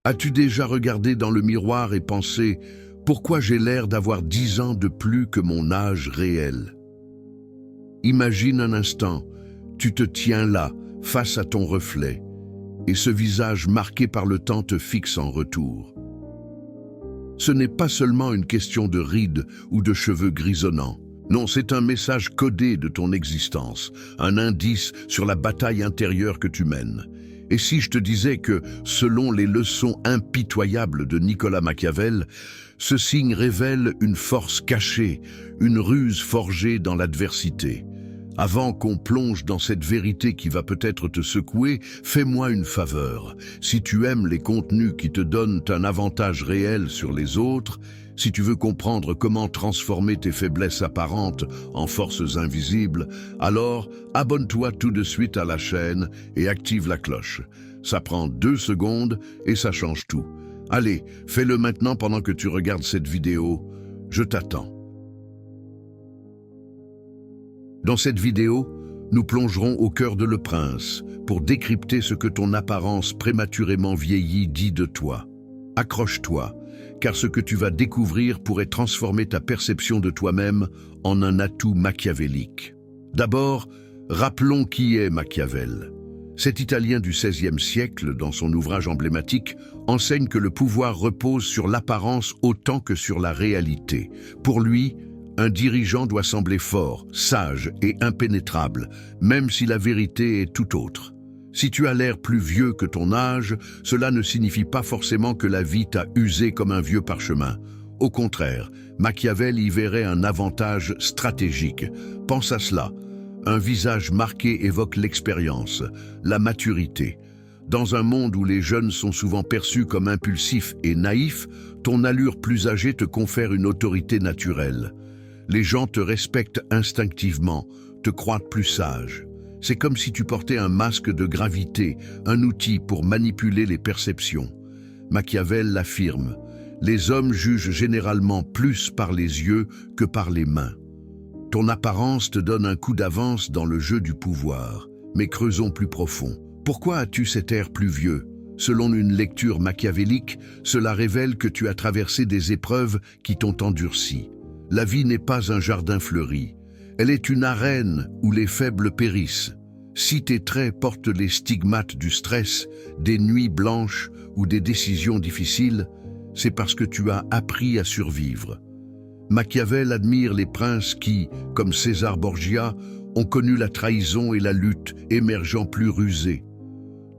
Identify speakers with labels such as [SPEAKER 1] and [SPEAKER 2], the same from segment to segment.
[SPEAKER 1] As-tu déjà regardé dans le miroir et pensé « Pourquoi j'ai l'air d'avoir 10 ans de plus que mon âge réel ?» Imagine un instant, tu te tiens là, face à ton reflet, et ce visage marqué par le temps te fixe en retour. Ce n'est pas seulement une question de rides ou de cheveux grisonnants. Non, c'est un message codé de ton existence, un indice sur la bataille intérieure que tu mènes. Et si je te disais que, selon les leçons impitoyables de Nicolas Machiavel, ce signe révèle une force cachée, une ruse forgée dans l'adversité. Avant qu'on plonge dans cette vérité qui va peut-être te secouer, fais-moi une faveur. Si tu aimes les contenus qui te donnent un avantage réel sur les autres, si tu veux comprendre comment transformer tes faiblesses apparentes en forces invisibles, alors abonne-toi tout de suite à la chaîne et active la cloche. Ça prend 2 secondes et ça change tout. Allez, fais-le maintenant pendant que tu regardes cette vidéo. Je t'attends. Dans cette vidéo, nous plongerons au cœur de Le Prince pour décrypter ce que ton apparence prématurément vieillie dit de toi. Accroche-toi, car ce que tu vas découvrir pourrait transformer ta perception de toi-même en un atout machiavélique. D'abord, rappelons qui est Machiavel. Cet Italien du XVIe siècle, dans son ouvrage emblématique, enseigne que le pouvoir repose sur l'apparence autant que sur la réalité. Pour lui, un dirigeant doit sembler fort, sage et impénétrable, même si la vérité est tout autre. Si tu as l'air plus vieux que ton âge, cela ne signifie pas forcément que la vie t'a usé comme un vieux parchemin. Au contraire, Machiavel y verrait un avantage stratégique. Pense à cela. Un visage marqué évoque l'expérience, la maturité. Dans un monde où les jeunes sont souvent perçus comme impulsifs et naïfs, ton allure plus âgée te confère une autorité naturelle. Les gens te respectent instinctivement, te croient plus sage. C'est comme si tu portais un masque de gravité, un outil pour manipuler les perceptions. Machiavel l'affirme, les hommes jugent généralement plus par les yeux que par les mains. Ton apparence te donne un coup d'avance dans le jeu du pouvoir, mais creusons plus profond. Pourquoi as-tu cet air plus vieux? Selon une lecture machiavélique, cela révèle que tu as traversé des épreuves qui t'ont endurci. La vie n'est pas un jardin fleuri. Elle est une arène où les faibles périssent. Si tes traits portent les stigmates du stress, des nuits blanches ou des décisions difficiles, c'est parce que tu as appris à survivre. Machiavel admire les princes qui, comme César Borgia, ont connu la trahison et la lutte, émergeant plus rusés.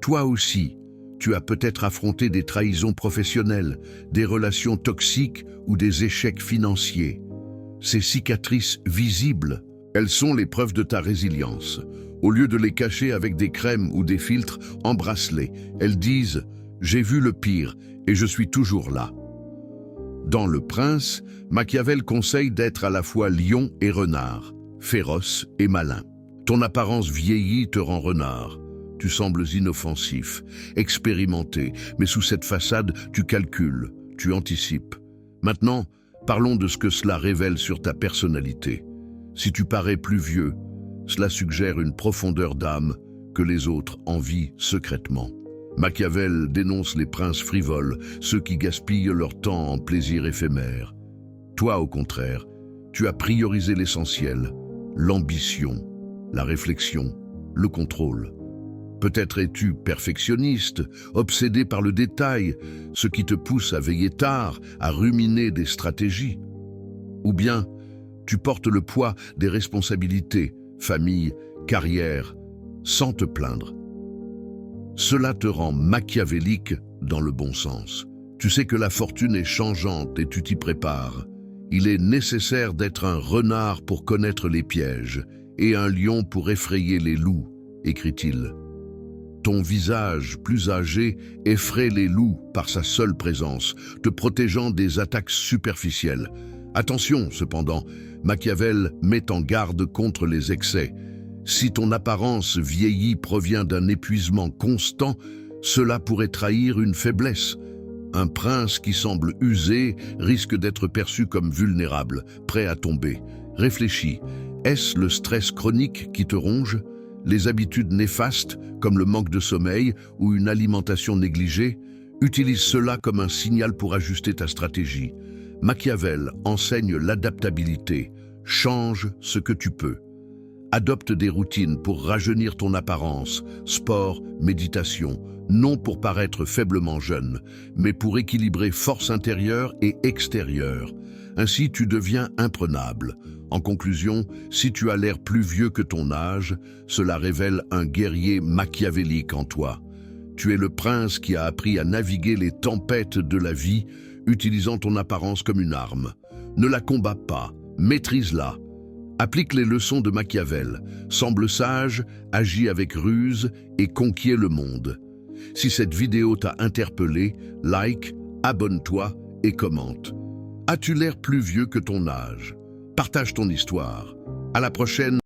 [SPEAKER 1] Toi aussi, tu as peut-être affronté des trahisons professionnelles, des relations toxiques ou des échecs financiers. Ces cicatrices visibles, elles sont les preuves de ta résilience. Au lieu de les cacher avec des crèmes ou des filtres, embrasse-les. Elles disent « J'ai vu le pire et je suis toujours là ». Dans Le Prince, Machiavel conseille d'être à la fois lion et renard, féroce et malin. Ton apparence vieillie te rend renard. Tu sembles inoffensif, expérimenté, mais sous cette façade, tu calcules, tu anticipes. Maintenant, parlons de ce que cela révèle sur ta personnalité. Si tu parais plus vieux, cela suggère une profondeur d'âme que les autres envient secrètement. Machiavel dénonce les princes frivoles, ceux qui gaspillent leur temps en plaisirs éphémères. Toi, au contraire, tu as priorisé l'essentiel, l'ambition, la réflexion, le contrôle. Peut-être es-tu perfectionniste, obsédé par le détail, ce qui te pousse à veiller tard, à ruminer des stratégies. Ou bien, tu portes le poids des responsabilités, famille, carrière, sans te plaindre. Cela te rend machiavélique dans le bon sens. Tu sais que la fortune est changeante et tu t'y prépares. Il est nécessaire d'être un renard pour connaître les pièges et un lion pour effrayer les loups, écrit-il. Ton visage, plus âgé, effraie les loups par sa seule présence, te protégeant des attaques superficielles. Attention, cependant, Machiavel met en garde contre les excès. Si ton apparence vieillie provient d'un épuisement constant, cela pourrait trahir une faiblesse. Un prince qui semble usé risque d'être perçu comme vulnérable, prêt à tomber. Réfléchis, est-ce le stress chronique qui te ronge? Les habitudes néfastes, comme le manque de sommeil ou une alimentation négligée? Utilise cela comme un signal pour ajuster ta stratégie. Machiavel enseigne l'adaptabilité. Change ce que tu peux. Adopte des routines pour rajeunir ton apparence, sport, méditation, non pour paraître faiblement jeune, mais pour équilibrer force intérieure et extérieure. Ainsi, tu deviens imprenable. En conclusion, si tu as l'air plus vieux que ton âge, cela révèle un guerrier machiavélique en toi. Tu es le prince qui a appris à naviguer les tempêtes de la vie, utilisant ton apparence comme une arme. Ne la combats pas, maîtrise-la. Applique les leçons de Machiavel, semble sage, agis avec ruse et conquiert le monde. Si cette vidéo t'a interpellé, like, abonne-toi et commente. As-tu l'air plus vieux que ton âge? Partage ton histoire. À la prochaine.